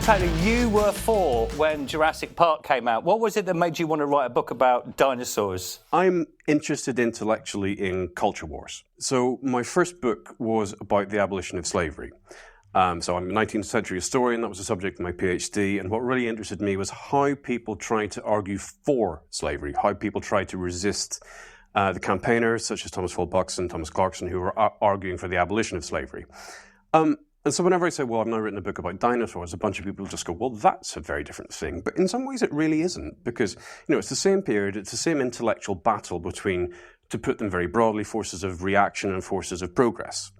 Taylor, you were 4 when Jurassic Park came out. What was it that made you want to write a book about dinosaurs? I'm interested intellectually in culture wars. So my first book was about the abolition of slavery. So I'm a 19th century historian, that was the subject of my PhD, and what really interested me was how people tried to argue for slavery, how people tried to resist the campaigners such as Thomas Folke Buxton, Thomas Clarkson, who were arguing for the abolition of slavery. And so whenever I say, well, I've now written a book about dinosaurs, a bunch of people just go, well, that's a very different thing. But in some ways it really isn't, because it's the same period, it's the same intellectual battle between, to put them very broadly, forces of reaction and forces of progress.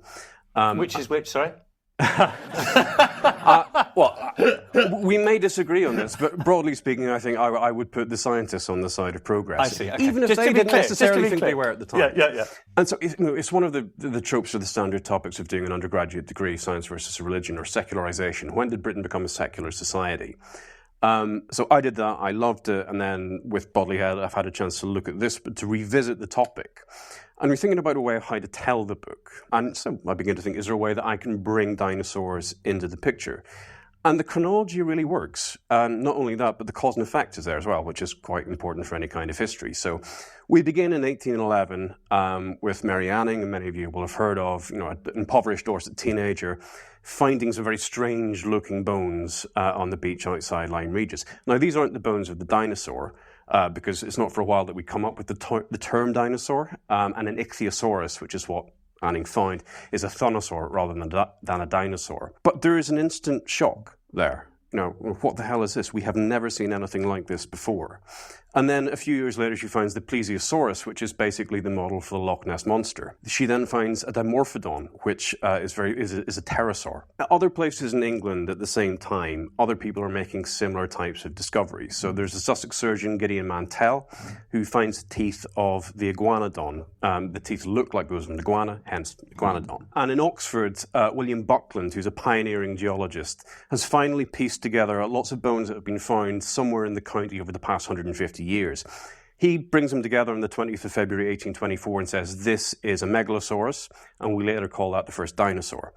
Which is which, sorry? Well, we may disagree on this, but broadly speaking, I think I would put the scientists on the side of progress. I see. Okay. Even if they didn't necessarily think they were at the time. Yeah. And so it's one of the tropes or the standard topics of doing an undergraduate degree, science versus religion or secularization. When did Britain become a secular society? So I did that, I loved it, and then with Bodley Head, I've had a chance to look at this, but to revisit the topic. And we're thinking about a way of how to tell the book. And so I began to think, is there a way that I can bring dinosaurs into the picture? And the chronology really works. And not only that, but the cause and effect is there as well, which is quite important for any kind of history. So we begin in 1811 with Mary Anning, and many of you will have heard of, an impoverished Dorset teenager finding some very strange-looking bones on the beach outside Lyme Regis. Now, these aren't the bones of the dinosaur, because it's not for a while that we come up with the term dinosaur, and an ichthyosaurus, which is what Anning found, is a thonosaur rather than a dinosaur. But there is an instant shock there. What the hell is this? We have never seen anything like this before. And then a few years later, she finds the plesiosaurus, which is basically the model for the Loch Ness Monster. She then finds a dimorphodon, which is a pterosaur. At other places in England at the same time, other people are making similar types of discoveries. So there's a Sussex surgeon, Gideon Mantell, who finds the teeth of the iguanodon. The teeth look like those of an iguana, hence iguanodon. And in Oxford, William Buckland, who's a pioneering geologist, has finally pieced together lots of bones that have been found somewhere in the county over the past 150 years. He brings them together on the 20th of February 1824 and says this is a megalosaurus, and we later call that the first dinosaur.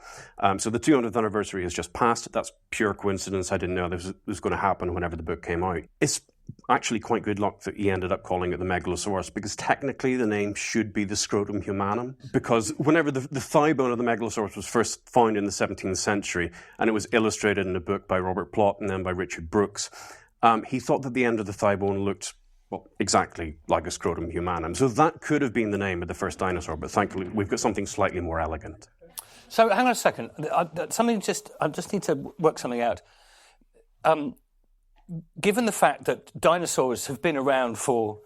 So the 200th anniversary has just passed. That's pure coincidence. I didn't know this was going to happen whenever the book came out. It's actually quite good luck that he ended up calling it the megalosaurus, because technically the name should be the scrotum humanum, because whenever the thigh bone of the megalosaurus was first found in the 17th century, and it was illustrated in a book by Robert Plott and then by Richard Brooks, he thought that the end of the thigh bone looked exactly like a scrotum humanum. So that could have been the name of the first dinosaur, but thankfully we've got something slightly more elegant. So hang on a second. I just need to work something out. Given the fact that dinosaurs have been around for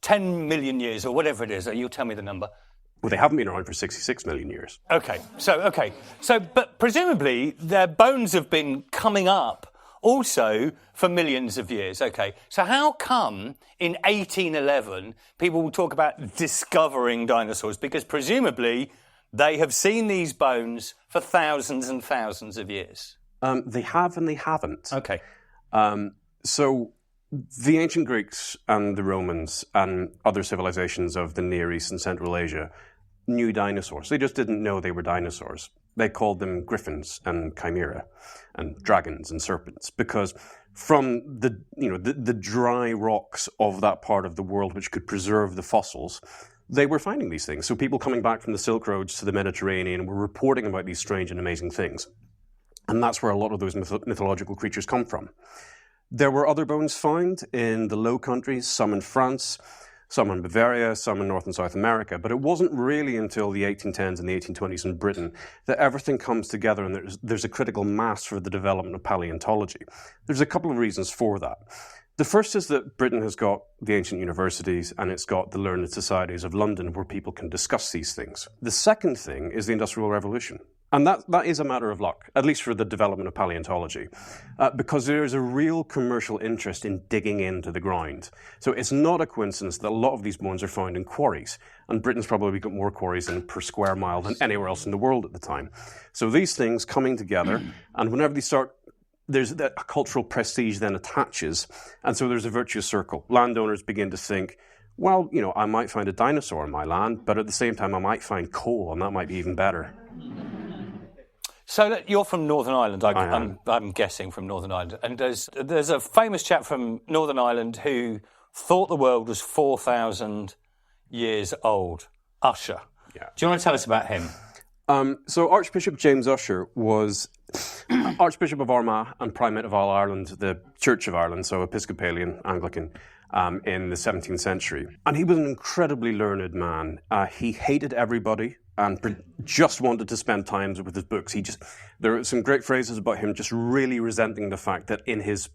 10 million years or whatever it is, you'll tell me the number. Well, they haven't been around for 66 million years. Okay. So, but presumably their bones have been coming up also for millions of years. Okay. So how come in 1811 people will talk about discovering dinosaurs? Because presumably they have seen these bones for thousands and thousands of years. They have and they haven't. Okay. So the ancient Greeks and the Romans and other civilizations of the Near East and Central Asia knew dinosaurs. They just didn't know they were dinosaurs. They called them griffins and chimera and dragons and serpents, because from the dry rocks of that part of the world which could preserve the fossils, they were finding these things. So people coming back from the Silk Roads to the Mediterranean were reporting about these strange and amazing things. And that's where a lot of those mythological creatures come from. There were other bones found in the Low Countries, some in France, some in Bavaria, some in North and South America. But it wasn't really until the 1810s and the 1820s in Britain that everything comes together and there's a critical mass for the development of paleontology. There's a couple of reasons for that. The first is that Britain has got the ancient universities and it's got the learned societies of London where people can discuss these things. The second thing is the Industrial Revolution. And that is a matter of luck, at least for the development of paleontology, because there is a real commercial interest in digging into the ground. So it's not a coincidence that a lot of these bones are found in quarries, and Britain's probably got more quarries per square mile than anywhere else in the world at the time. So these things coming together, and whenever they start, there's a cultural prestige then attaches, and so there's a virtuous circle. Landowners begin to think, well, I might find a dinosaur in my land, but at the same time I might find coal, and that might be even better. So look, you're from Northern Ireland, I am. I'm guessing from Northern Ireland. And there's a famous chap from Northern Ireland who thought the world was 4,000 years old, Ussher. Yeah. Do you want to tell us about him? So Archbishop James Ussher was Archbishop of Armagh and Primate of all Ireland, the Church of Ireland, so Episcopalian, Anglican, in the 17th century. And he was an incredibly learned man. He hated everybody and just wanted to spend time with his books. There are some great phrases about him just really resenting the fact that in his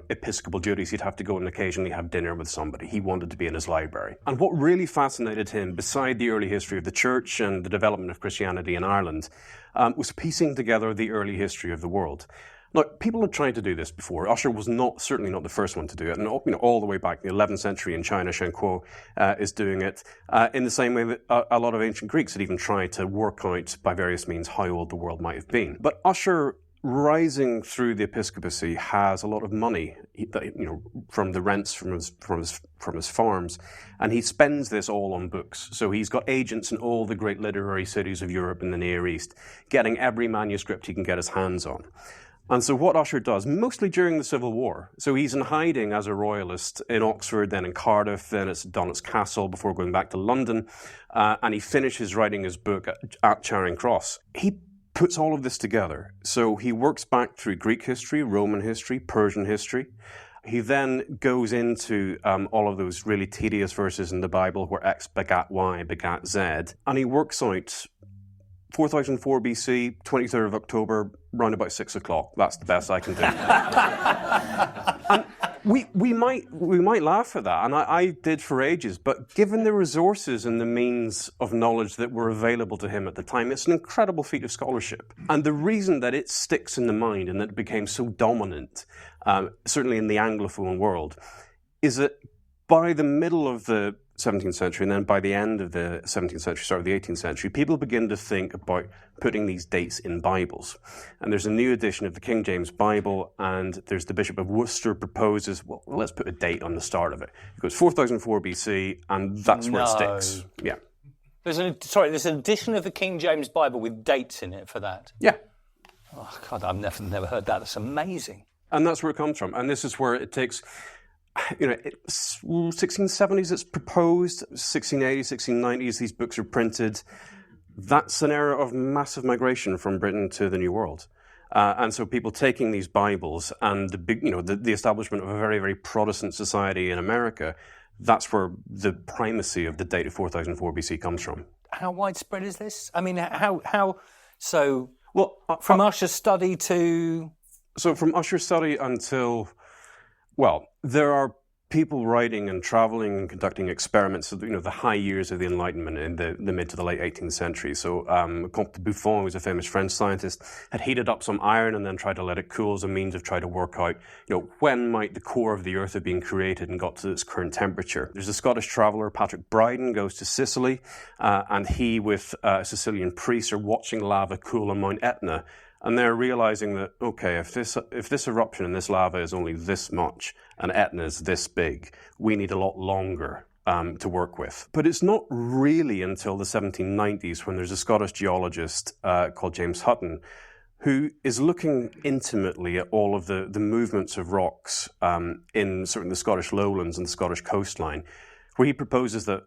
episcopal duties he'd have to go and occasionally have dinner with somebody. He wanted to be in his library. And what really fascinated him, beside the early history of the church and the development of Christianity in Ireland, was piecing together the early history of the world. Now, people had tried to do this before. Ussher was certainly not the first one to do it. And all the way back in the 11th century in China, Shen Kuo is doing it in the same way that a lot of ancient Greeks had even tried to work out by various means how old the world might have been. But Ussher, rising through the episcopacy, has a lot of money, from the rents from his farms, and he spends this all on books. So he's got agents in all the great literary cities of Europe and the Near East, getting every manuscript he can get his hands on. And so what Ussher does, mostly during the Civil War, so he's in hiding as a royalist in Oxford, then in Cardiff, then it's Donat's Castle before going back to London, and he finishes writing his book at Charing Cross. He puts all of this together. So he works back through Greek history, Roman history, Persian history. He then goes into all of those really tedious verses in the Bible where X begat Y begat Z, and he works out 4004 BC, 23rd of October, round about 6 o'clock. That's the best I can do. And we might laugh at that, and I did for ages, but given the resources and the means of knowledge that were available to him at the time, it's an incredible feat of scholarship. And the reason that it sticks in the mind and that it became so dominant, certainly in the Anglophone world, is that by the middle of the 17th century, and then by the end of the 17th century, start of the 18th century, people begin to think about putting these dates in Bibles. And there's a new edition of the King James Bible, and there's the Bishop of Worcester proposes, well, let's put a date on the start of it. It goes 4004 BC, and that's where it sticks. Yeah. There's an edition of the King James Bible with dates in it for that. Yeah. Oh, God, I've never heard that. That's amazing. And that's where it comes from. And this is where it takes... 1670s it's proposed, 1680s, 1690s these books are printed. That's an era of massive migration from Britain to the New World. And so people taking these Bibles and the establishment of a very, very Protestant society in America, that's where the primacy of the date of 4004 BC comes from. How widespread is this? I mean, from Ussher's study to... So from Ussher's study until... Well, there are people writing and traveling and conducting experiments, the high years of the Enlightenment in the mid to the late 18th century. So Comte de Buffon, who was a famous French scientist, had heated up some iron and then tried to let it cool as a means of trying to work out, when might the core of the Earth have been created and got to its current temperature. There's a Scottish traveller, Patrick Bryden, goes to Sicily, and he with a Sicilian priest are watching lava cool on Mount Etna. And they're realizing that, okay, if this eruption in this lava is only this much and Etna is this big, we need a lot longer to work with. But it's not really until the 1790s when there's a Scottish geologist called James Hutton who is looking intimately at all of the movements of rocks in sort of the Scottish lowlands and the Scottish coastline, where he proposes that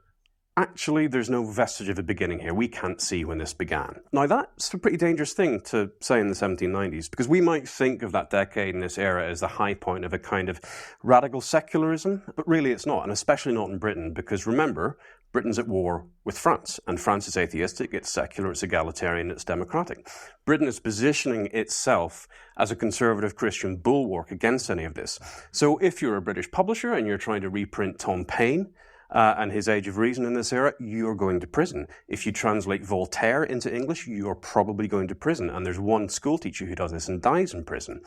actually, there's no vestige of a beginning here. We can't see when this began. Now, that's a pretty dangerous thing to say in the 1790s, because we might think of that decade and this era as the high point of a kind of radical secularism, but really it's not, and especially not in Britain, because remember, Britain's at war with France, and France is atheistic, it's secular, it's egalitarian, it's democratic. Britain is positioning itself as a conservative Christian bulwark against any of this. So if you're a British publisher and you're trying to reprint Tom Paine, and his Age of Reason in this era, you're going to prison. If you translate Voltaire into English, you're probably going to prison. And there's one schoolteacher who does this and dies in prison.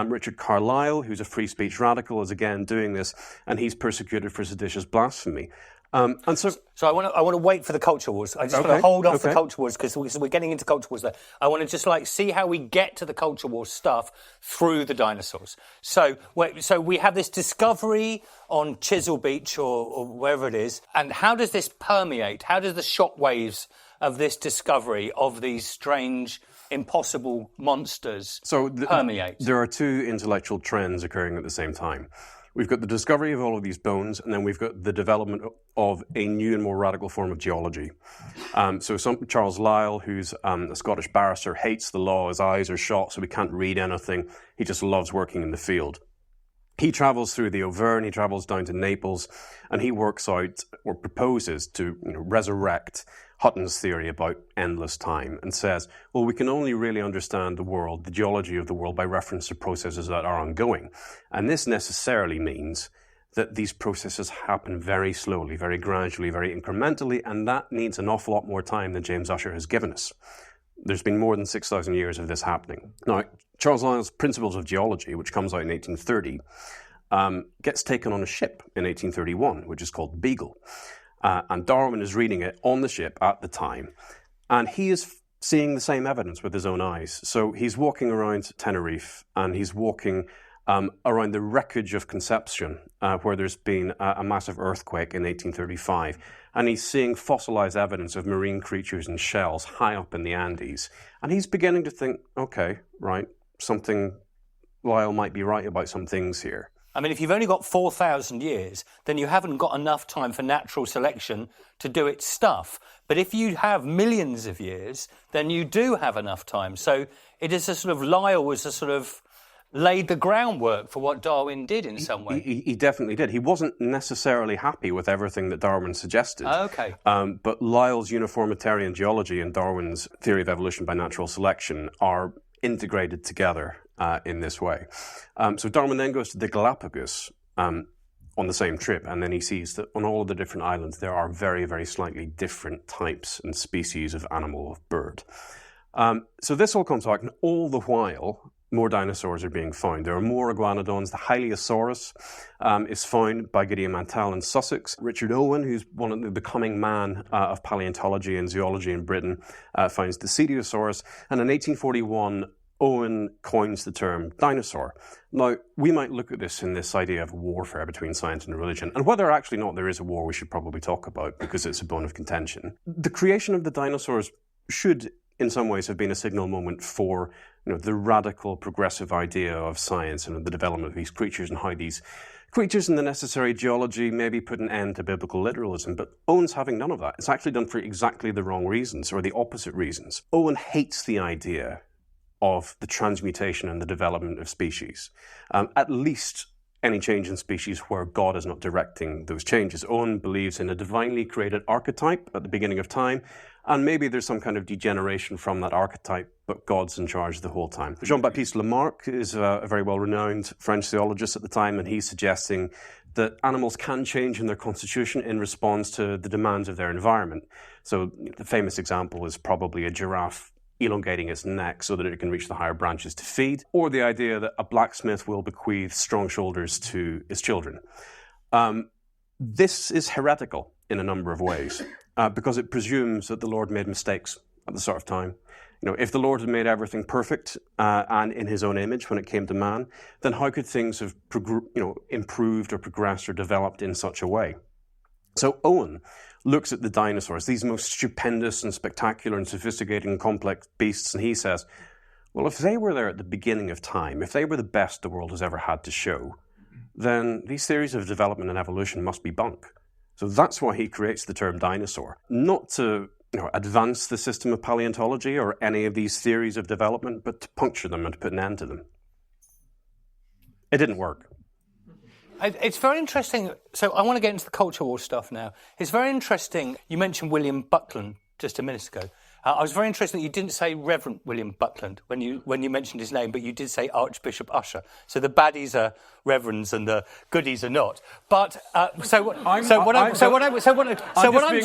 Richard Carlile, who's a free speech radical, is again doing this, and he's persecuted for seditious blasphemy. So I want to wait for the culture wars. I just want to hold off the culture wars because we're getting into culture wars there. I want to just see how we get to the culture wars stuff through the dinosaurs. So we have this discovery on Chisel Beach or wherever it is, and how does this permeate? How does the shockwaves of this discovery of these strange impossible monsters permeate. There are two intellectual trends occurring at the same time. We've got the discovery of all of these bones, and then we've got the development of a new and more radical form of geology. Charles Lyell, who's a Scottish barrister, hates the law. His eyes are shot, so he can't read anything. He just loves working in the field. He travels through the Auvergne, he travels down to Naples, and he works out or proposes to resurrect Hutton's theory about endless time, and says, well, we can only really understand the world, the geology of the world, by reference to processes that are ongoing. And this necessarily means that these processes happen very slowly, very gradually, very incrementally, and that needs an awful lot more time than James Ussher has given us. There's been more than 6,000 years of this happening. Now, Charles Lyell's Principles of Geology, which comes out in 1830, gets taken on a ship in 1831, which is called Beagle. And Darwin is reading it on the ship at the time, and he is seeing the same evidence with his own eyes. So he's walking around Tenerife, and he's walking around the wreckage of Concepcion, where there's been a massive earthquake in 1835, and he's seeing fossilized evidence of marine creatures and shells high up in the Andes. And he's beginning to think, okay, right, Lyell might be right about some things here. I mean, if you've only got 4,000 years, then you haven't got enough time for natural selection to do its stuff. But if you have millions of years, then you do have enough time. So it is a sort of, Lyell was a sort of laid the groundwork for what Darwin did in some way. He definitely did. He wasn't necessarily happy with everything that Darwin suggested. Okay. But Lyell's uniformitarian geology and Darwin's theory of evolution by natural selection are integrated together in this way. So Darwin then goes to the Galapagos on the same trip, and then he sees that on all of the different islands there are very, very slightly different types and species of animal, of bird. So this all comes out, and all the while more dinosaurs are being found. There are more iguanodons. The Hylaeosaurus is found by Gideon Mantell in Sussex. Richard Owen, who's one of the becoming man of paleontology and zoology in Britain, finds the Ceteosaurus, and in 1841 Owen coins the term dinosaur. Now, we might look at this in this idea of warfare between science and religion, and whether actually not there is a war we should probably talk about because it's a bone of contention. The creation of the dinosaurs should, in some ways, have been a signal moment for the radical progressive idea of science and the development of these creatures, and how these creatures and the necessary geology maybe put an end to biblical literalism. But Owen's having none of that. It's actually done for exactly the wrong reasons, or the opposite reasons. Owen hates the idea of the transmutation and the development of species, at least any change in species where God is not directing those changes. Owen believes in a divinely created archetype at the beginning of time, and maybe there's some kind of degeneration from that archetype, but God's in charge the whole time. Jean-Baptiste Lamarck is a very well-renowned French theologist at the time, and he's suggesting that animals can change in their constitution in response to the demands of their environment. So the famous example is probably a giraffe elongating its neck so that it can reach the higher branches to feed, or the idea that a blacksmith will bequeath strong shoulders to his children. This is heretical in a number of ways, because it presumes that the Lord made mistakes at the start of time. If the Lord had made everything perfect and in his own image when it came to man, then how could things have improved or progressed or developed in such a way? So Owen looks at the dinosaurs, these most stupendous and spectacular and sophisticated and complex beasts, and he says, well, if they were there at the beginning of time, if they were the best the world has ever had to show, then these theories of development and evolution must be bunk. So that's why he creates the term dinosaur, not to advance the system of paleontology or any of these theories of development, but to puncture them and to put an end to them. It didn't work. It's very interesting. So I want to get into the culture war stuff now. It's very interesting. You mentioned William Buckland just a minute ago. I was very interested that you didn't say Reverend William Buckland when you mentioned his name, but you did say Archbishop Ussher. So the baddies are reverends and the goodies are not. But I'm just being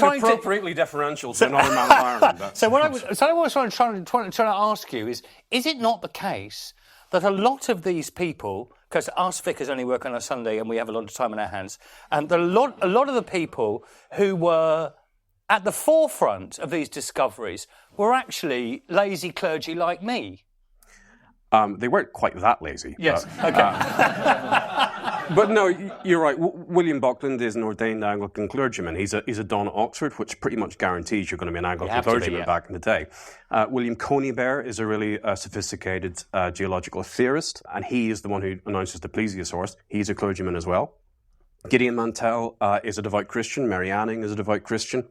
appropriately deferential to another man of Ireland. So what I was trying to ask you is it not the case that a lot of these people, because us vicars only work on a Sunday and we have a lot of time on our hands, and a lot of the people who were at the forefront of these discoveries were actually lazy clergy like me? They weren't quite that lazy. Yes, but, okay. But no, you're right. William Buckland is an ordained Anglican clergyman. He's a Don at Oxford, which pretty much guarantees you're going to be an Anglican clergyman back in the day. William Conybeare is a really sophisticated geological theorist, and he is the one who announces the plesiosaurs. He's a clergyman as well. Gideon Mantell is a devout Christian. Mary Anning is a devout Christian.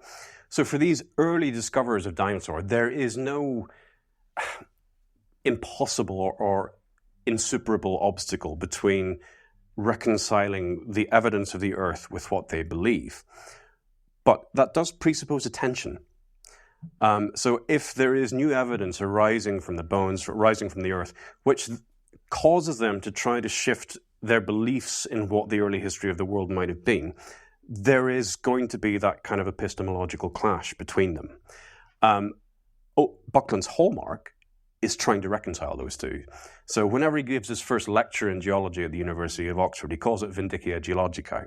So for these early discoverers of dinosaur, there is no impossible or insuperable obstacle between reconciling the evidence of the Earth with what they believe. But that does presuppose a tension. So if there is new evidence arising from the bones, arising from the Earth, which causes them to try to shift their beliefs in what the early history of the world might have been, there is going to be that kind of epistemological clash between them. Buckland's hallmark is trying to reconcile those two. So whenever he gives his first lecture in geology at the University of Oxford, he calls it Vindicia Geologica,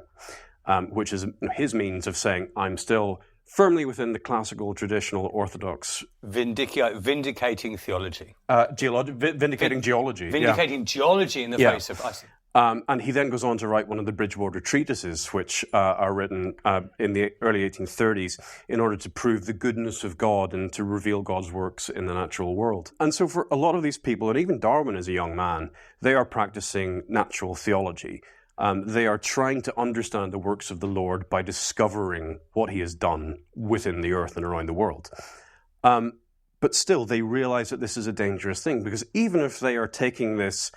which is his means of saying, I'm still firmly within the classical, traditional, orthodox... Vindicating theology. Vindicating geology. Vindicating geology in the face of... And he then goes on to write one of the Bridgewater treatises, which are written in the early 1830s in order to prove the goodness of God and to reveal God's works in the natural world. And so for a lot of these people, and even Darwin as a young man, they are practicing natural theology. They are trying to understand the works of the Lord by discovering what he has done within the earth and around the world. But still, they realize that this is a dangerous thing, because even if they are taking this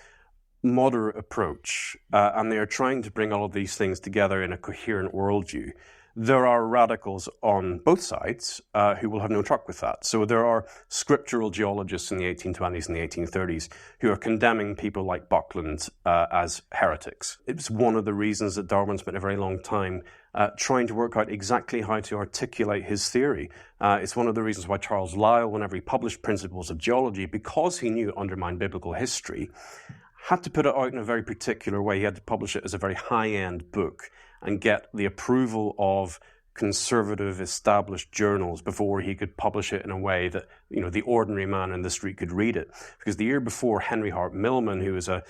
moderate approach, and they are trying to bring all of these things together in a coherent worldview, there are radicals on both sides who will have no truck with that. So there are scriptural geologists in the 1820s and the 1830s who are condemning people like Buckland as heretics. It's one of the reasons that Darwin spent a very long time trying to work out exactly how to articulate his theory. It's one of the reasons why Charles Lyell, whenever he published Principles of Geology, because he knew it undermined biblical history, had to put it out in a very particular way. He had to publish it as a very high-end book and get the approval of conservative, established journals before he could publish it in a way that, the ordinary man in the street could read it. Because the year before, Henry Hart Millman, who was a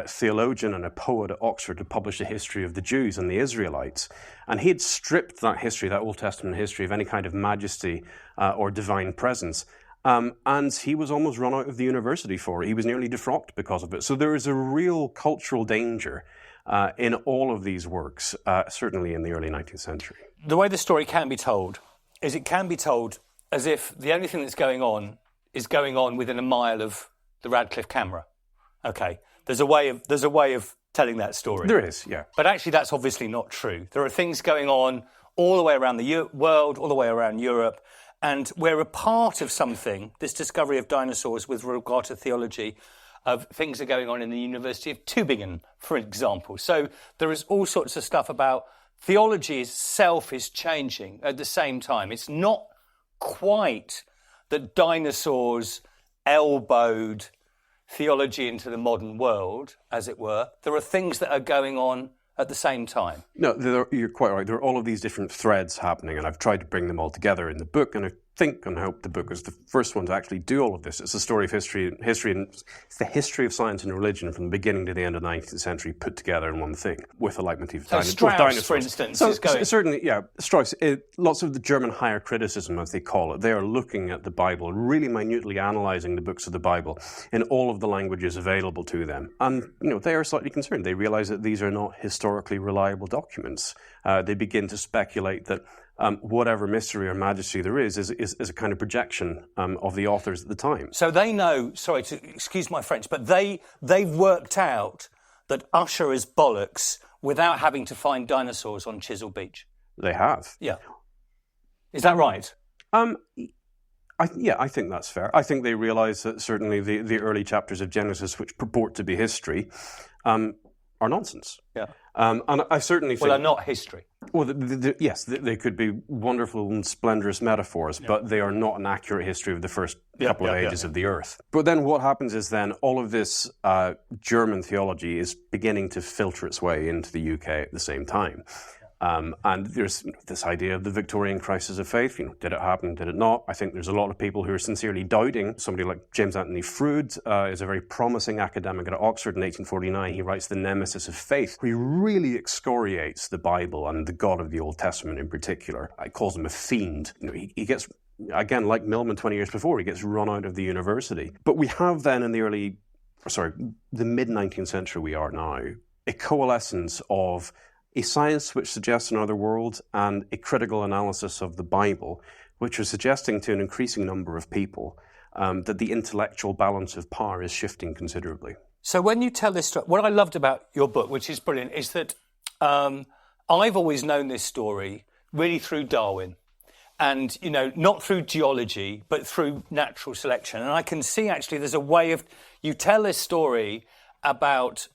theologian and a poet at Oxford, had published a history of the Jews and the Israelites. And he had stripped that history, that Old Testament history, of any kind of majesty or divine presence. And he was almost run out of the university for it. He was nearly defrocked because of it. So there is a real cultural danger in all of these works, certainly in the early 19th century. The way the story can be told is it can be told as if the only thing that's going on is going on within a mile of the Radcliffe camera. Okay, there's a way of telling that story. There is, yeah. But actually that's obviously not true. There are things going on all the way around the world, all the way around Europe, and we're a part of something, this discovery of dinosaurs with regard to theology, of things are going on in the University of Tübingen, for example. So there is all sorts of stuff about theology itself is changing at the same time. It's not quite that dinosaurs elbowed theology into the modern world, as it were. There are things that are going on at the same time. No, you're quite right. There are all of these different threads happening, and I've tried to bring them all together in the book, and I think and hope the book is the first one to actually do all of this. It's a story of history, and it's the history of science and religion from the beginning to the end of the 19th century put together in one thing, with a leitmotif of Strauss, for instance, is going... Certainly, yeah, Strauss, lots of the German higher criticism, as they call it, they are looking at the Bible, really minutely analysing the books of the Bible in all of the languages available to them. And, they are slightly concerned. They realise that these are not historically reliable documents. They begin to speculate that whatever mystery or majesty there is a kind of projection of the authors at the time. So they know, sorry to excuse my French, but they've worked out that Usher is bollocks without having to find dinosaurs on Chisel Beach. They have. Yeah. Is that right? I think that's fair. I think they realise that certainly the early chapters of Genesis, which purport to be history, are nonsense. Yeah. And I certainly think... Well, they're not history. Well, yes, they could be wonderful and splendorous metaphors, but they are not an accurate history of the first couple of ages of the Earth. But then what happens is then all of this German theology is beginning to filter its way into the UK at the same time. And there's this idea of the Victorian crisis of faith. Did it happen? Did it not? I think there's a lot of people who are sincerely doubting. Somebody like James Anthony Froude is a very promising academic at Oxford in 1849. He writes The Nemesis of Faith, where he really excoriates the Bible and the God of the Old Testament in particular. He calls him a fiend. He gets, again, like Millman 20 years before, he gets run out of the university. But we have then in the mid-19th century we are now, a coalescence of a science which suggests another world and a critical analysis of the Bible, which are suggesting to an increasing number of people that the intellectual balance of power is shifting considerably. So when you tell this story, what I loved about your book, which is brilliant, is that I've always known this story really through Darwin. And, not through geology, but through natural selection. And I can see actually there's a way of, you tell this story about,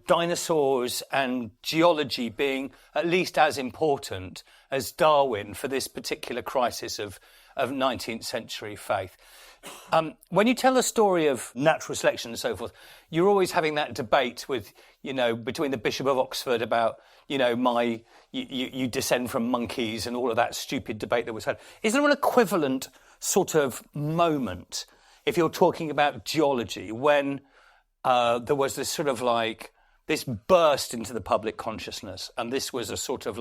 dinosaurs and geology being at least as important as Darwin for this particular crisis of 19th century faith. When you tell a story of natural selection and so forth, you're always having that debate with, between the Bishop of Oxford about, you descend from monkeys and all of that stupid debate that was had. Is there an equivalent sort of moment, if you're talking about geology, when there was this sort of this burst into the public consciousness, and this was a sort of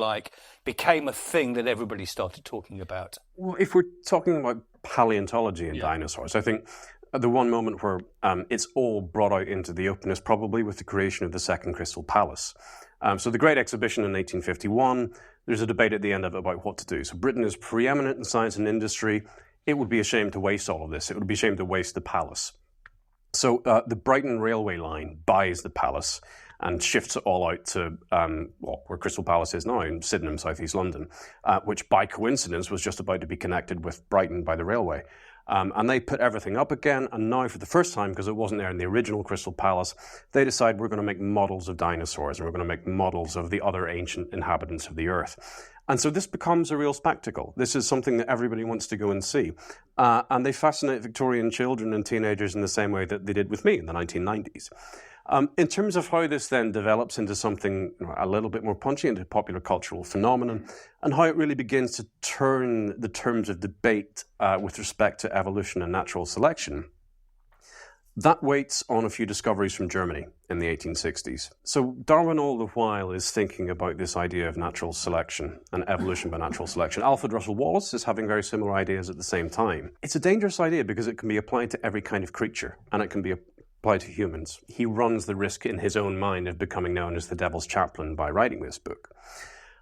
became a thing that everybody started talking about? Well, if we're talking about paleontology and dinosaurs, I think the one moment where it's all brought out into the open is probably with the creation of the Second Crystal Palace. So the Great Exhibition in 1851, there's a debate at the end of it about what to do. So Britain is preeminent in science and industry. It would be a shame to waste all of this. It would be a shame to waste the palace. So the Brighton Railway Line buys the palace and shifts it all out to where Crystal Palace is now in Sydenham, South East London, which by coincidence was just about to be connected with Brighton by the railway. And they put everything up again, and now for the first time, because it wasn't there in the original Crystal Palace, they decide we're going to make models of dinosaurs, and we're going to make models of the other ancient inhabitants of the earth. And so this becomes a real spectacle. This is something that everybody wants to go and see. And they fascinate Victorian children and teenagers in the same way that they did with me in the 1990s. In terms of how this then develops into something a little bit more punchy, into a popular cultural phenomenon, and how it really begins to turn the terms of debate with respect to evolution and natural selection, that waits on a few discoveries from Germany in the 1860s. So Darwin all the while is thinking about this idea of natural selection and evolution by natural selection. Alfred Russel Wallace is having very similar ideas at the same time. It's a dangerous idea because it can be applied to every kind of creature, and it can be applied to humans. He runs the risk in his own mind of becoming known as the devil's chaplain by writing this book.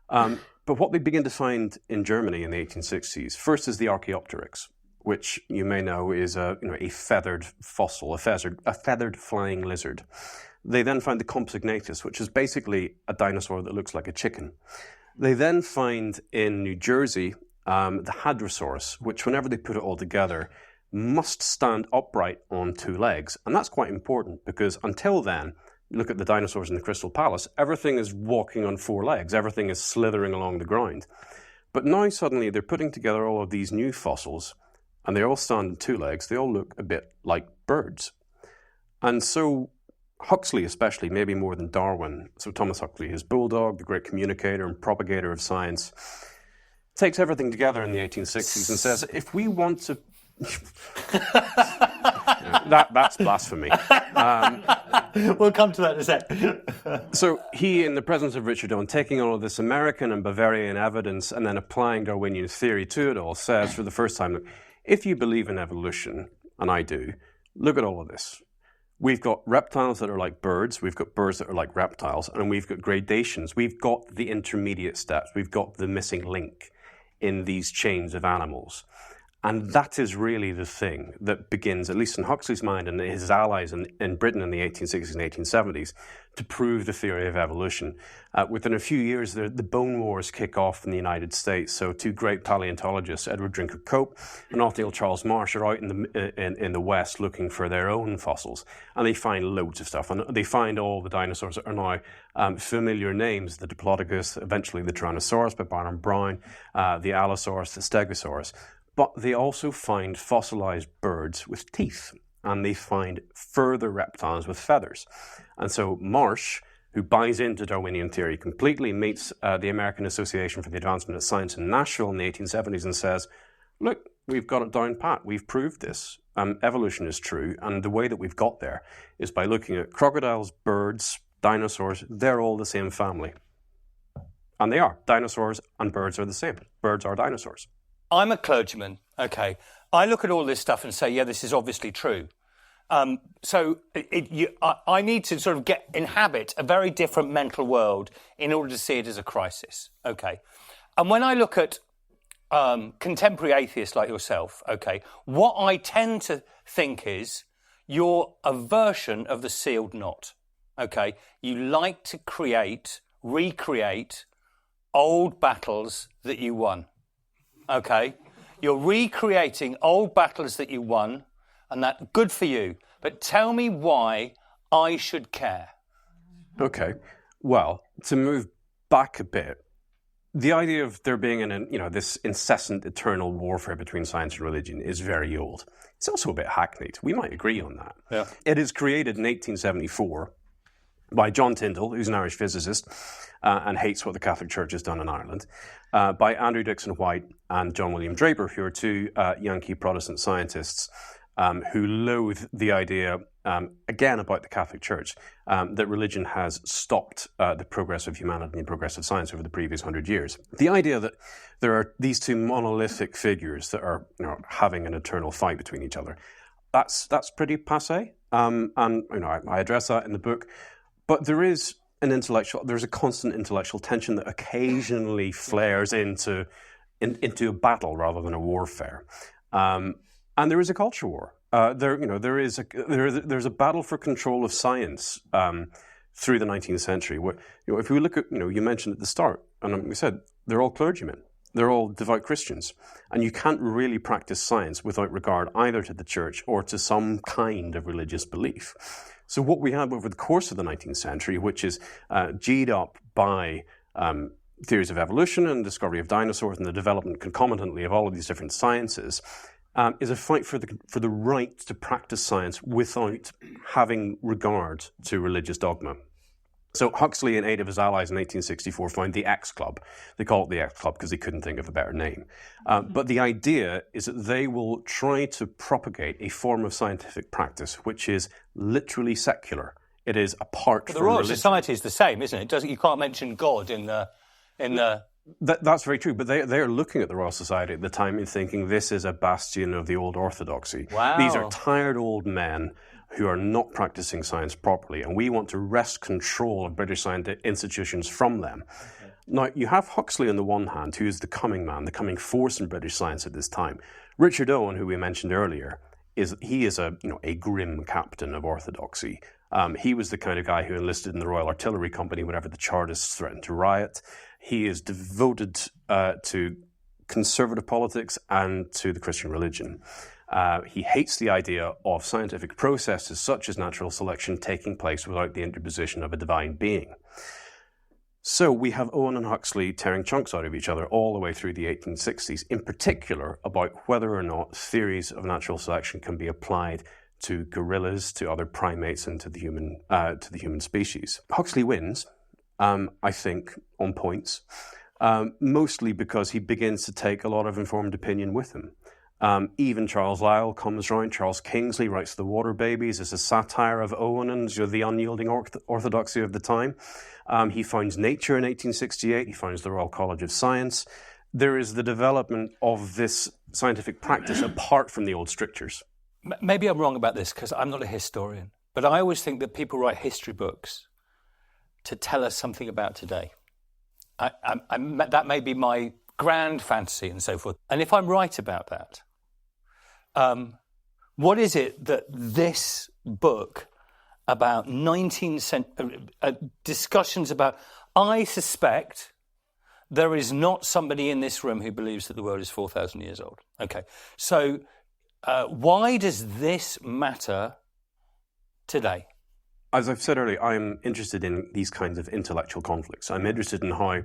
But what they begin to find in Germany in the 1860s, first is the Archaeopteryx, which you may know is a feathered fossil, a feathered flying lizard. They then find the Compsognathus, which is basically a dinosaur that looks like a chicken. They then find in New Jersey the Hadrosaurus, which whenever they put it all together, must stand upright on two legs. And that's quite important because until then, you look at the dinosaurs in the Crystal Palace, everything is walking on four legs. Everything is slithering along the ground. But now suddenly they're putting together all of these new fossils and they all stand on two legs. They all look a bit like birds. And so Huxley especially, maybe more than Darwin, so Thomas Huxley, his bulldog, the great communicator and propagator of science, takes everything together in the 1860s and says, if we want to... that's blasphemy. We'll come to that in a sec. So he, in the presence of Richard Owen, taking all of this American and Bavarian evidence and then applying Darwinian theory to it all, says for the first time, look, if you believe in evolution, and I do, look at all of this. We've got reptiles that are like birds, we've got birds that are like reptiles, and we've got gradations. We've got the intermediate steps. We've got the missing link in these chains of animals. And that is really the thing that begins, at least in Huxley's mind and his allies in Britain in the 1860s and 1870s, to prove the theory of evolution. Within a few years, the bone wars kick off in the United States. So two great paleontologists, Edward Drinker Cope and Othniel Charles Marsh, are out in the West looking for their own fossils. And they find loads of stuff. And they find all the dinosaurs that are now familiar names, the Diplodocus, eventually the Tyrannosaurus by Barnum Brown, the Allosaurus, the Stegosaurus. But they also find fossilized birds with teeth, and they find further reptiles with feathers. And so Marsh who buys into Darwinian theory completely, meets the American Association for the Advancement of Science in Nashville in the 1870s and says, look, we've got it down pat. We've proved this. Evolution is true. And the way that we've got there is by looking at crocodiles, birds, dinosaurs. They're all the same family. And they are. Dinosaurs and birds are the same. Birds are dinosaurs. I'm a clergyman, okay. I look at all this stuff and say, yeah, this is obviously true. So I need to sort of inhabit a very different mental world in order to see it as a crisis, okay. And when I look at contemporary atheists like yourself, okay, what I tend to think is you're a version of the sealed knot, okay. You like to recreate old battles that you won, okay. You're recreating old battles that you won, and that's good for you. But tell me why I should care. Okay. Well, to move back a bit, the idea of there being this incessant eternal warfare between science and religion is very old. It's also a bit hackneyed. We might agree on that. Yeah. It is created in 1874 by John Tyndall, who's an Irish physicist and hates what the Catholic Church has done in Ireland, by Andrew Dixon White and John William Draper, who are two Yankee Protestant scientists who loathe the idea, again, about the Catholic Church, that religion has stopped the progress of humanity and progress of science over the previous 100 years. The idea that there are these two monolithic figures that are having an eternal fight between each other, that's pretty passé. And I address that in the book. But there's a constant intellectual tension that occasionally flares into a battle rather than a warfare. And there is a culture war. There's a battle for control of science through the 19th century. If we look at, you mentioned at the start, and we said they're all clergymen, they're all devout Christians, and you can't really practice science without regard either to the church or to some kind of religious belief. So what we have over the course of the 19th century, which is G'd up by theories of evolution and discovery of dinosaurs and the development concomitantly of all of these different sciences, is a fight for the right to practice science without having regard to religious dogma. So Huxley and 8 of his allies in 1864 found the X Club. They call it the X Club because they couldn't think of a better name. But the idea is that they will try to propagate a form of scientific practice which is literally secular. It is apart from religion. The Royal Society is the same, isn't it? You can't mention God in the... That's very true, but they are looking at the Royal Society at the time and thinking this is a bastion of the old orthodoxy. Wow. These are tired old men who are not practicing science properly, and we want to wrest control of British scientific institutions from them. Okay. Now, you have Huxley on the one hand, who is the coming man, the coming force in British science at this time. Richard Owen, who we mentioned earlier, is a grim captain of orthodoxy. He was the kind of guy who enlisted in the Royal Artillery Company whenever the Chartists threatened to riot. He is devoted to conservative politics and to the Christian religion. He hates the idea of scientific processes such as natural selection taking place without the interposition of a divine being. So we have Owen and Huxley tearing chunks out of each other all the way through the 1860s, in particular about whether or not theories of natural selection can be applied to gorillas, to other primates, and to the human species. Huxley wins, I think, on points, mostly because he begins to take a lot of informed opinion with him. Even Charles Lyell comes round. Charles Kingsley writes The Water Babies as a satire of Owen and the unyielding orthodoxy of the time. He founds Nature in 1868. He founds the Royal College of Science. There is the development of this scientific practice apart from the old strictures. Maybe I'm wrong about this because I'm not a historian, but I always think that people write history books to tell us something about today. That may be my grand fantasy and so forth. And if I'm right about that, what is it that this book about 19th century discussions about... I suspect there is not somebody in this room who believes that the world is 4,000 years old. Okay, so why does this matter today? As I've said earlier, I'm interested in these kinds of intellectual conflicts. I'm interested in how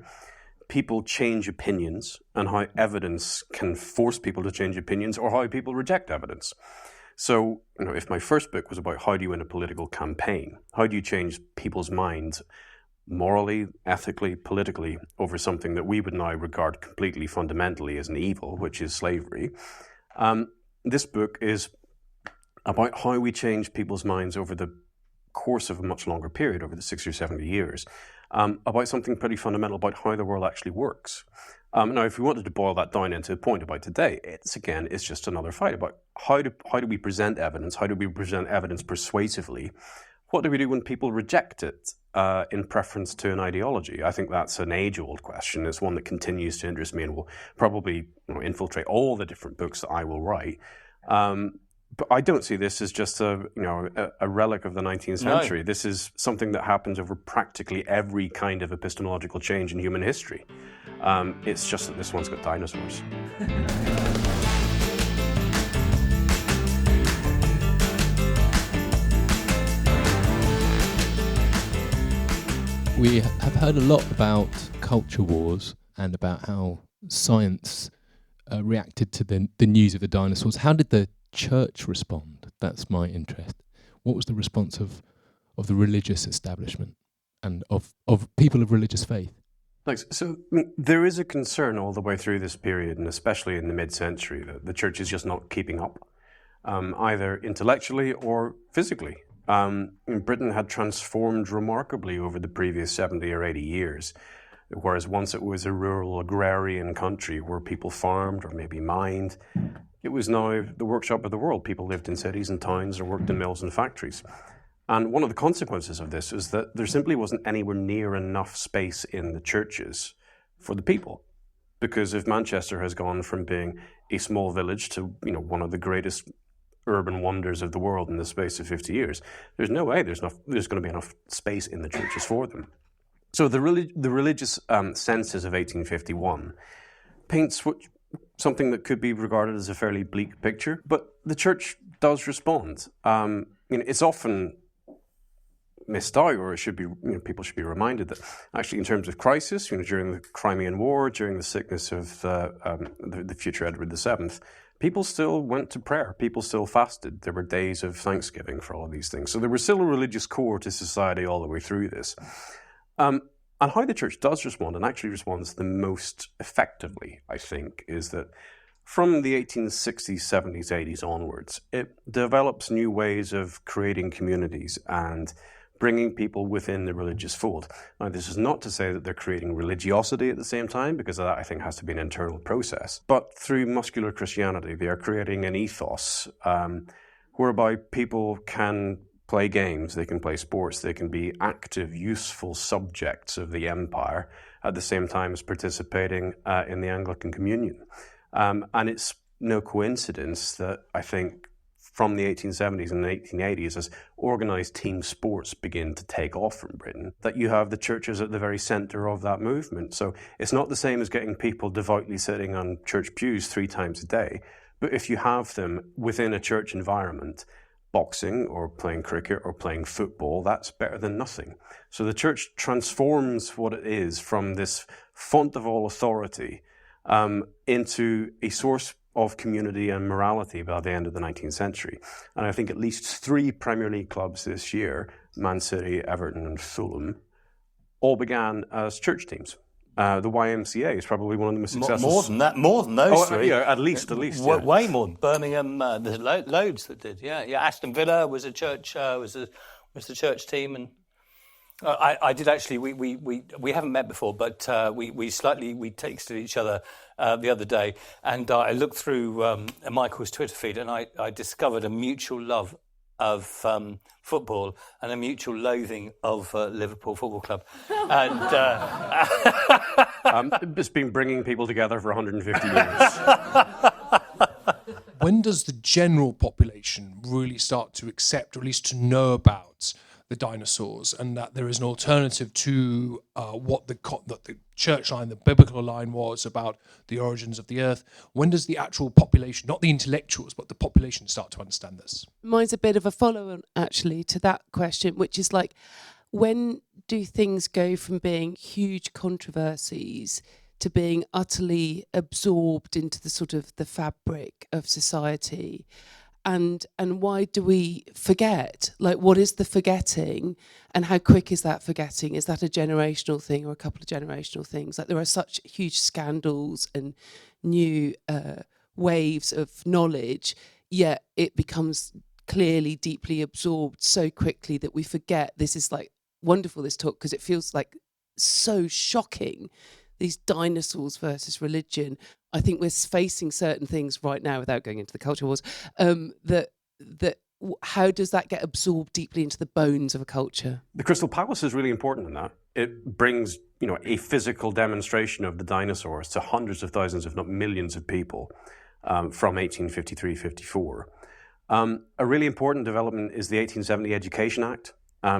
people change opinions and how evidence can force people to change opinions or how people reject evidence. So, if my first book was about how do you win a political campaign, how do you change people's minds morally, ethically, politically, over something that we would now regard completely fundamentally as an evil, which is slavery. This book is about how we change people's minds over the course of a much longer period, over the 60 or 70 years, about something pretty fundamental about how the world actually works. Now, if we wanted to boil that down into a point about today, it's just another fight about how do we present evidence? How do we present evidence persuasively? What do we do when people reject it in preference to an ideology? I think that's an age-old question. It's one that continues to interest me and will probably infiltrate all the different books that I will write. But I don't see this as just a relic of the 19th century. No. This is something that happens over practically every kind of epistemological change in human history. It's just that this one's got dinosaurs. We have heard a lot about culture wars and about how science reacted to the news of the dinosaurs. How did the church respond? That's my interest. What was the response of the religious establishment and of people of religious faith? Thanks. So there is a concern all the way through this period, and especially in the mid-century, that the church is just not keeping up, either intellectually or physically. Britain had transformed remarkably over the previous 70 or 80 years, whereas once it was a rural agrarian country where people farmed or maybe mined, it was now the workshop of the world. People lived in cities and towns or worked in mills and factories. And one of the consequences of this is that there simply wasn't anywhere near enough space in the churches for the people. Because if Manchester has gone from being a small village to one of the greatest urban wonders of the world in the space of 50 years, there's no way there's going to be enough space in the churches for them. So the religious census of 1851 paints something that could be regarded as a fairly bleak picture, but the church does respond. It's often missed out, or it should be. People should be reminded that actually, in terms of crisis, during the Crimean War, during the sickness of the future Edward VII, people still went to prayer. People still fasted. There were days of thanksgiving for all of these things. So there was still a religious core to society all the way through this. And how the church does respond, and actually responds the most effectively, I think, is that from the 1860s, 70s, 80s onwards, it develops new ways of creating communities and bringing people within the religious fold. Now, this is not to say that they're creating religiosity at the same time, because that, I think, has to be an internal process. But through muscular Christianity, they are creating an ethos whereby people can play games, they can play sports, they can be active, useful subjects of the empire at the same time as participating in the Anglican Communion. And it's no coincidence that I think from the 1870s and 1880s, as organised team sports begin to take off from Britain, that you have the churches at the very centre of that movement. So it's not the same as getting people devoutly sitting on church pews 3 times a day, but if you have them within a church environment, boxing or playing cricket or playing football, that's better than nothing. So the church transforms what it is from this font of all authority into a source of community and morality by the end of the 19th century. And I think at least 3 Premier League clubs this year, Man City, Everton and Fulham, all began as church teams. The YMCA is probably one of the most successful. More than those 3. Yeah, at least. Yeah. Way more. Birmingham, there's loads that did. Yeah. Aston Villa was a church. Was the church team, and I did actually. We haven't met before, but we texted each other the other day, and I looked through Michael's Twitter feed, and I discovered a mutual love of football and a mutual loathing of Liverpool Football Club. And it's been bringing people together for 150 years. When does the general population really start to accept, or at least to know about, the dinosaurs, and that there is an alternative to what the church line, the biblical line was about the origins of the earth? When does the actual population, not the intellectuals, but the population start to understand this? Mine's a bit of a follow-on, actually, to that question, which is like, when do things go from being huge controversies to being utterly absorbed into the sort of the fabric of society? and why do we forget? Like, what is the forgetting, and how quick is that forgetting? Is that a generational thing or a couple of generational things? Like, there are such huge scandals and new waves of knowledge, yet it becomes clearly deeply absorbed so quickly that we forget. This is like wonderful, this talk, because it feels like so shocking. These dinosaurs versus religion. I think we're facing certain things right now, without going into the culture wars, that how does that get absorbed deeply into the bones of a culture? The Crystal Palace is really important in that. It brings, a physical demonstration of the dinosaurs to hundreds of thousands, if not millions of people from 1853-54. A really important development is the 1870 Education Act,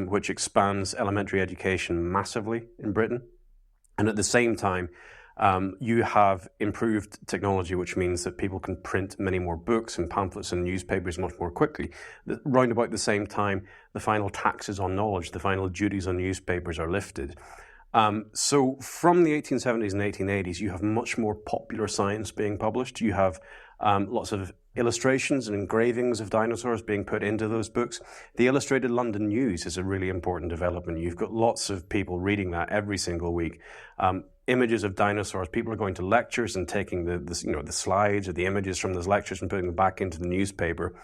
which expands elementary education massively in Britain. And at the same time, you have improved technology, which means that people can print many more books and pamphlets and newspapers much more quickly. Round about the same time, the final taxes on knowledge, the final duties on newspapers are lifted. So from the 1870s and 1880s, you have much more popular science being published. You have lots of illustrations and engravings of dinosaurs being put into those books. The Illustrated London News is a really important development. You've got lots of people reading that every single week. Images of dinosaurs. People are going to lectures and taking the slides or the images from those lectures and putting them back into the newspaper.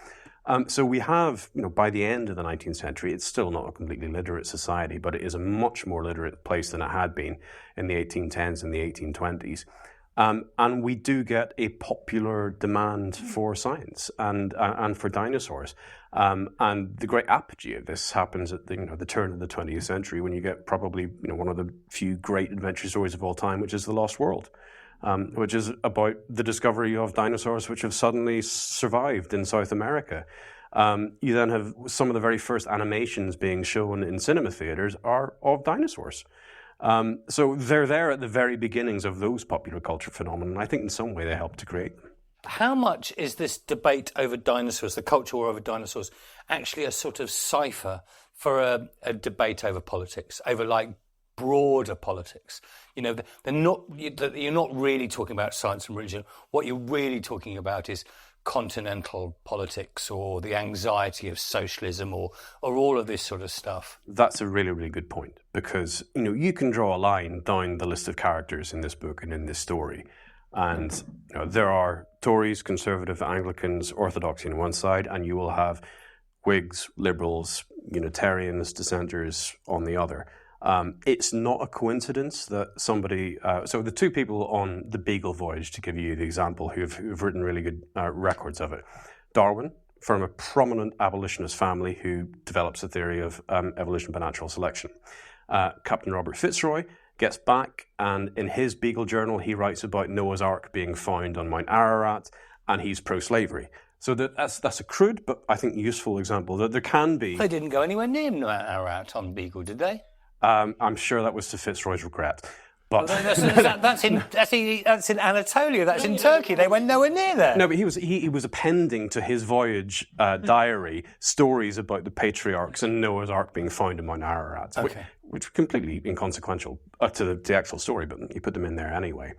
So we have, by the end of the 19th century, it's still not a completely literate society, but it is a much more literate place than it had been in the 1810s and the 1820s. And we do get a popular demand for science and for dinosaurs. And the great apogee of this happens at the turn of the 20th century, when you get probably one of the few great adventure stories of all time, which is The Lost World, which is about the discovery of dinosaurs which have suddenly survived in South America. You then have some of the very first animations being shown in cinema theaters are of dinosaurs. So they're there at the very beginnings of those popular culture phenomena, and I think in some way they helped to create them. How much is this debate over dinosaurs, the culture war over dinosaurs, actually a sort of cipher for a debate over politics, over like broader politics? They're not. You're not really talking about science and religion. What you're really talking about is continental politics, or the anxiety of socialism, or all of this sort of stuff. That's a really, really good point, because you can draw a line down the list of characters in this book and in this story, and there are Tories, Conservative, Anglicans, Orthodoxy on one side, and you will have Whigs, Liberals, Unitarians, Dissenters on the other. It's not a coincidence that somebody... so the two people on the Beagle voyage, to give you the example, who've written really good records of it. Darwin, from a prominent abolitionist family who develops the theory of evolution by natural selection. Captain Robert Fitzroy gets back, and in his Beagle journal, he writes about Noah's Ark being found on Mount Ararat, and he's pro-slavery. So that's a crude, but I think useful example that there can be... They didn't go anywhere near Mount Ararat on Beagle, did they? I'm sure that was to Fitzroy's regret. But that's in Anatolia. That's in Turkey. They went nowhere near there. No, but he was appending to his voyage diary stories about the patriarchs and Noah's Ark being found in Mount Ararat, which were completely inconsequential to the actual story, but he put them in there anyway.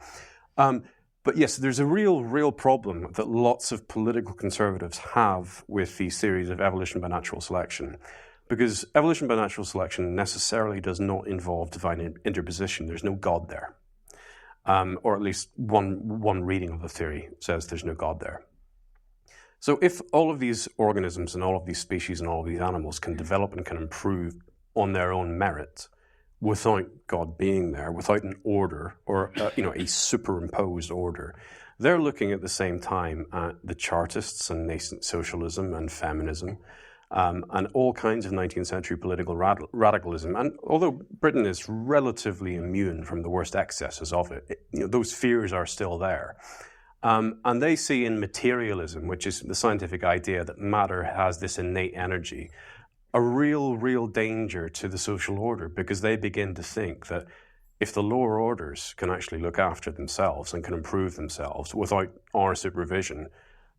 But yes, there's a real problem that lots of political conservatives have with these theories of evolution by natural selection. Because evolution by natural selection necessarily does not involve divine interposition. There's no God there. Or at least one reading of the theory says there's no God there. So if all of these organisms and all of these species and all of these animals can develop and can improve on their own merit without God being there, without an order or a superimposed order, they're looking at the same time at the Chartists and nascent socialism and feminism, and all kinds of 19th century political radicalism. And although Britain is relatively immune from the worst excesses of it, those fears are still there. And they see in materialism, which is the scientific idea that matter has this innate energy, a real danger to the social order, because they begin to think that if the lower orders can actually look after themselves and can improve themselves without our supervision,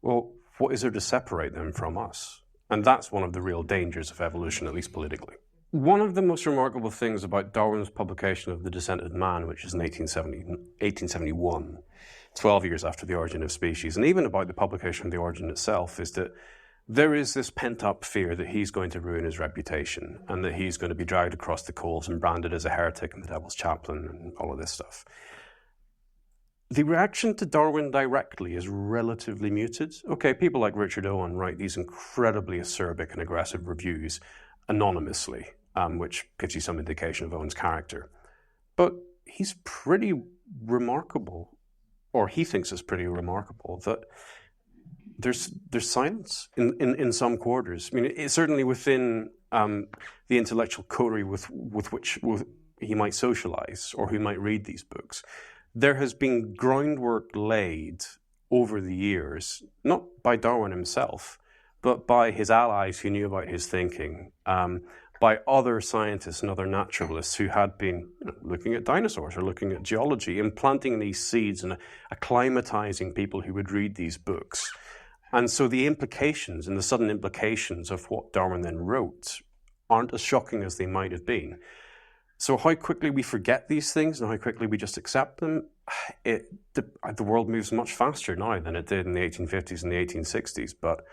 well, what is there to separate them from us? And that's one of the real dangers of evolution, at least politically. One of the most remarkable things about Darwin's publication of The Descent of Man, which is in 1871, 12 years after The Origin of Species, and even about the publication of The Origin itself, is that there is this pent-up fear that he's going to ruin his reputation and that he's going to be dragged across the coals and branded as a heretic and the devil's chaplain and all of this stuff. The reaction to Darwin directly is relatively muted. Okay, people like Richard Owen write these incredibly acerbic and aggressive reviews anonymously, which gives you some indication of Owen's character. But he's pretty remarkable, or he thinks it's pretty remarkable, that there's silence in some quarters. I mean, it's certainly within the intellectual coterie with which he might socialize or who might read these books. There has been groundwork laid over the years, not by Darwin himself, but by his allies who knew about his thinking, by other scientists and other naturalists who had been looking at dinosaurs or looking at geology, implanting these seeds and acclimatizing people who would read these books. And so the implications and the sudden implications of what Darwin then wrote aren't as shocking as they might have been. So how quickly we forget these things and how quickly we just accept them, the world moves much faster now than it did in the 1850s and the 1860s. But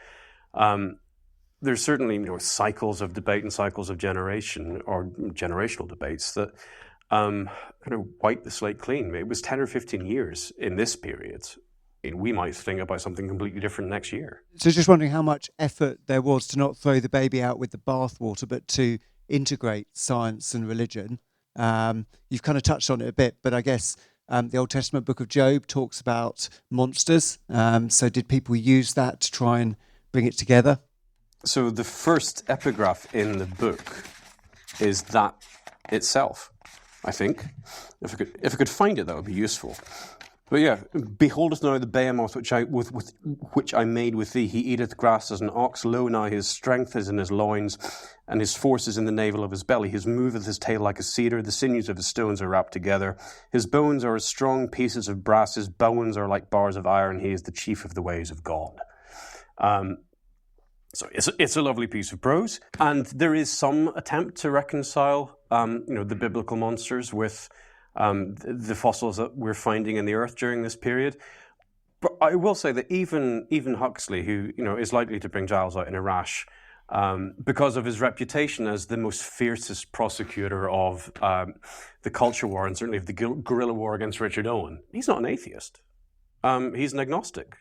there's certainly cycles of debate and cycles of generation or generational debates that kind of wipe the slate clean. It was 10 or 15 years in this period. We might think about something completely different next year. So just wondering how much effort there was to not throw the baby out with the bathwater, but to integrate science and religion. You've kind of touched on it a bit, but I guess the Old Testament book of Job talks about monsters. So did people use that to try and bring it together? So the first epigraph in the book is that itself, I think. If I could find it, that would be useful. But yeah, beholdeth now the behemoth which I made with thee. He eateth grass as an ox. Lo, now his strength is in his loins, and his force is in the navel of his belly. He moveth his tail like a cedar. The sinews of his stones are wrapped together. His bones are as strong pieces of brass. His bones are like bars of iron. He is the chief of the ways of God. So it's a lovely piece of prose, and there is some attempt to reconcile, the biblical monsters with the fossils that we're finding in the earth during this period. But I will say that even Huxley, who is likely to bring Giles out in a rash, because of his reputation as the most fiercest prosecutor of the culture war and certainly of the guerrilla war against Richard Owen, he's not an atheist. He's an agnostic.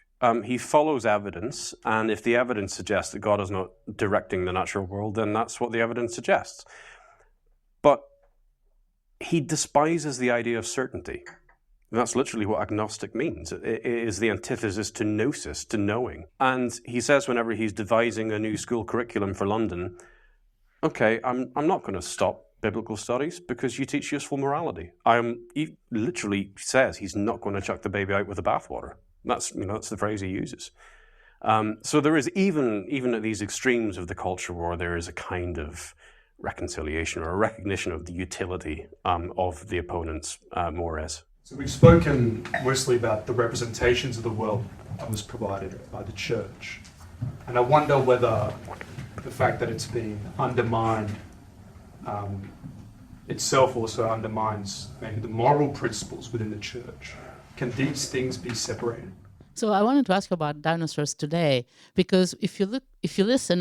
He follows evidence, and if the evidence suggests that God is not directing the natural world, then that's what the evidence suggests. But he despises the idea of certainty. And that's literally what agnostic means. It is the antithesis to gnosis, to knowing. And he says whenever he's devising a new school curriculum for London, okay, I'm not going to stop biblical studies because you teach useful morality. He literally says he's not going to chuck the baby out with the bathwater. That's the phrase he uses. So there is, even at these extremes of the culture war, there is a kind of reconciliation or a recognition of the utility of the opponent's mores. So we've spoken mostly about the representations of the world that was provided by the church. And I wonder whether the fact that it's been undermined itself also undermines maybe the moral principles within the church. Can these things be separated? So I wanted to ask you about dinosaurs today, because if you listen,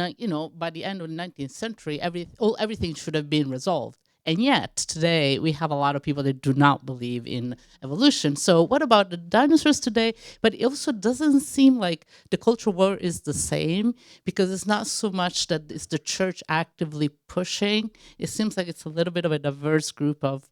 by the end of the 19th century, everything should have been resolved. And yet today we have a lot of people that do not believe in evolution. So what about the dinosaurs today? But it also doesn't seem like the culture war is the same, because it's not so much that it's the church actively pushing. It seems like it's a little bit of a diverse group of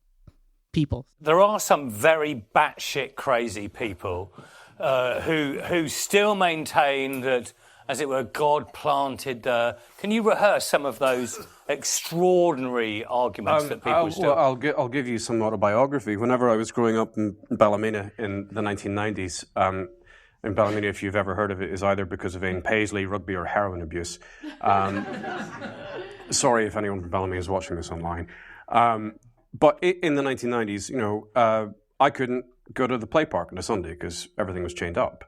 people. There are some very batshit crazy people who still maintain that, as it were, God planted the... Can you rehearse some of those extraordinary arguments that people still... Well, I'll give you some autobiography. Whenever I was growing up in Ballymena in the 1990s, and Ballymena, if you've ever heard of it, is either because of Ian Paisley, rugby, or heroin abuse. Sorry if anyone from Ballymena is watching this online. But in the 1990s, I couldn't go to the play park on a Sunday because everything was chained up.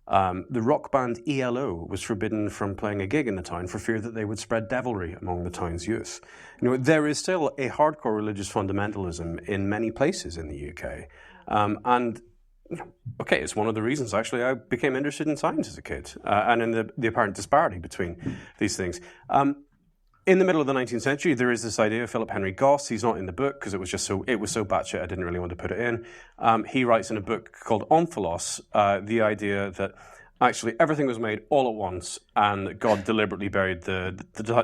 The rock band ELO was forbidden from playing a gig in the town for fear that they would spread devilry among the town's youth. There is still a hardcore religious fundamentalism in many places in the UK. okay, it's one of the reasons actually I became interested in science as a kid, and in the apparent disparity between these things. In the middle of the 19th century, there is this idea of Philip Henry Goss. He's not in the book because it was so batshit I didn't really want to put it in. He writes in a book called Omphalos the idea that actually everything was made all at once, and God deliberately buried the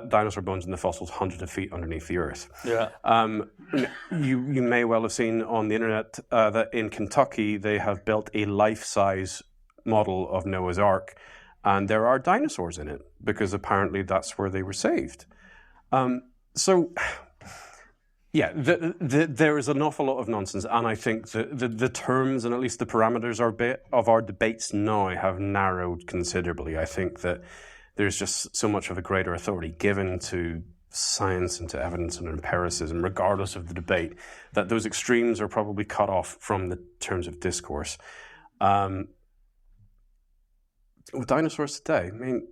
dinosaur bones and the fossils hundreds of feet underneath the earth. Yeah. You may well have seen on the internet that in Kentucky they have built a life-size model of Noah's Ark, and there are dinosaurs in it because apparently that's where they were saved. There is an awful lot of nonsense, and I think the terms and at least the parameters of our debates now have narrowed considerably. I think that there's just so much of a greater authority given to science and to evidence and empiricism, regardless of the debate, that those extremes are probably cut off from the terms of discourse. With dinosaurs today, I mean,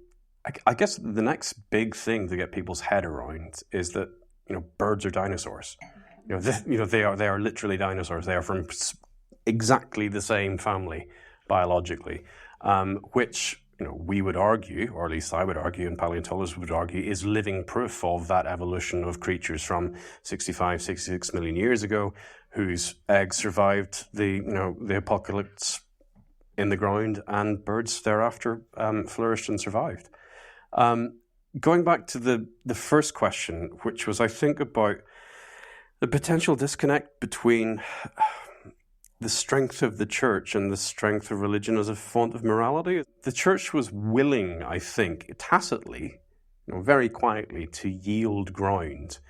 I guess the next big thing to get people's head around is that birds are dinosaurs. They are literally dinosaurs. They are from exactly the same family biologically, which we would argue, or at least I would argue, and paleontologists would argue, is living proof of that evolution of creatures from 66 million years ago, whose eggs survived the apocalypse in the ground, and birds thereafter flourished and survived. Going back to the first question, which was, I think, about the potential disconnect between the strength of the church and the strength of religion as a font of morality. The church was willing, I think, tacitly, very quietly, to yield ground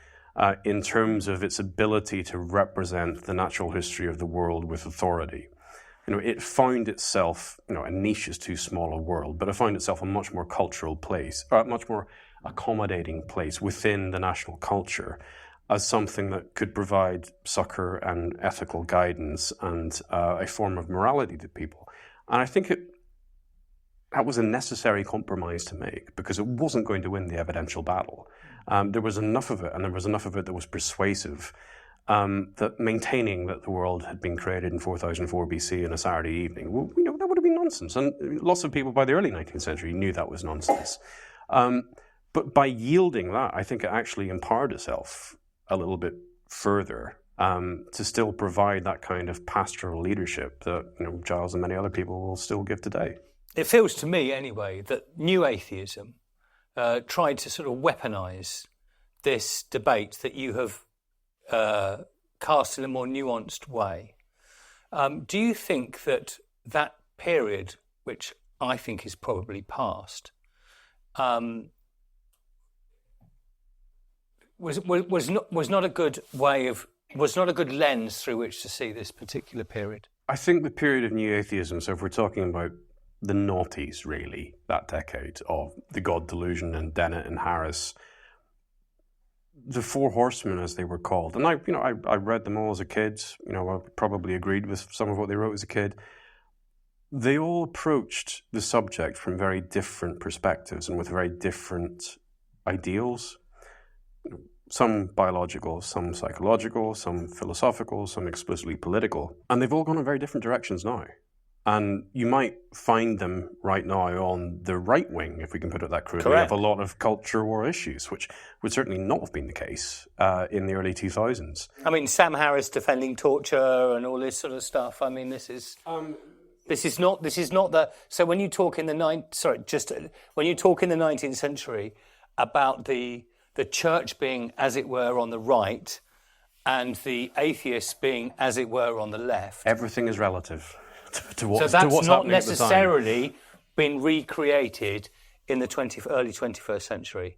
in terms of its ability to represent the natural history of the world with authority. It found itself, a niche is too small a world, but it found itself a much more cultural place, or a much more accommodating place within the national culture, as something that could provide succor and ethical guidance and a form of morality to people. And I think that was a necessary compromise to make, because it wasn't going to win the evidential battle. There was enough of it, and there was enough of it that was persuasive, that maintaining that the world had been created in 4004 BC on a Saturday evening, that would have been nonsense. And lots of people by the early 19th century knew that was nonsense. But by yielding that, I think it actually empowered itself a little bit further to still provide that kind of pastoral leadership that Giles and many other people will still give today. It feels to me, anyway, that new atheism tried to sort of weaponize this debate that you have cast in a more nuanced way. Do you think that period, which I think is probably past, was not a good way of, was not a good lens through which to see this particular period? I think the period of new atheism, so if we're talking about the noughties, really, that decade of the God delusion and Dennett and Harris, the Four Horsemen, as they were called, and I read them all as a kid. I probably agreed with some of what they wrote as a kid. They all approached the subject from very different perspectives and with very different ideals. Some biological, some psychological, some philosophical, some explicitly political, and they've all gone in very different directions now. And you might find them right now on the right wing, if we can put it that crudely, of a lot of culture war issues, which would certainly not have been the case in the early 2000s. I mean, Sam Harris defending torture and all this sort of stuff. I mean, this is not the. So when you talk in the when you talk in the 19th century about the church being, as it were, on the right, and the atheists being, as it were, on the left, everything is relative. So that's not necessarily been recreated in the early 21st century.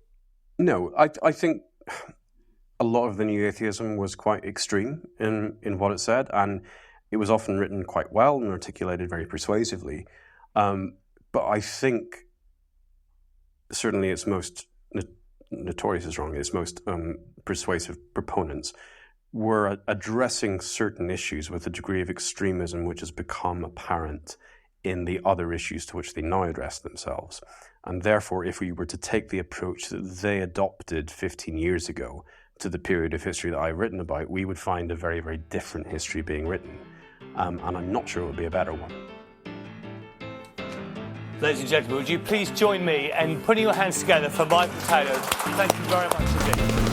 No, I think a lot of the new atheism was quite extreme in what it said, and it was often written quite well and articulated very persuasively. But I think certainly its most notorious is wrong, its most persuasive proponents were addressing certain issues with a degree of extremism which has become apparent in the other issues to which they now address themselves. And therefore, if we were to take the approach that they adopted 15 years ago to the period of history that I've written about, we would find a very, very different history being written. And I'm not sure it would be a better one. Ladies and gentlemen, would you please join me in putting your hands together for Michael Taylor? Thank you very much indeed.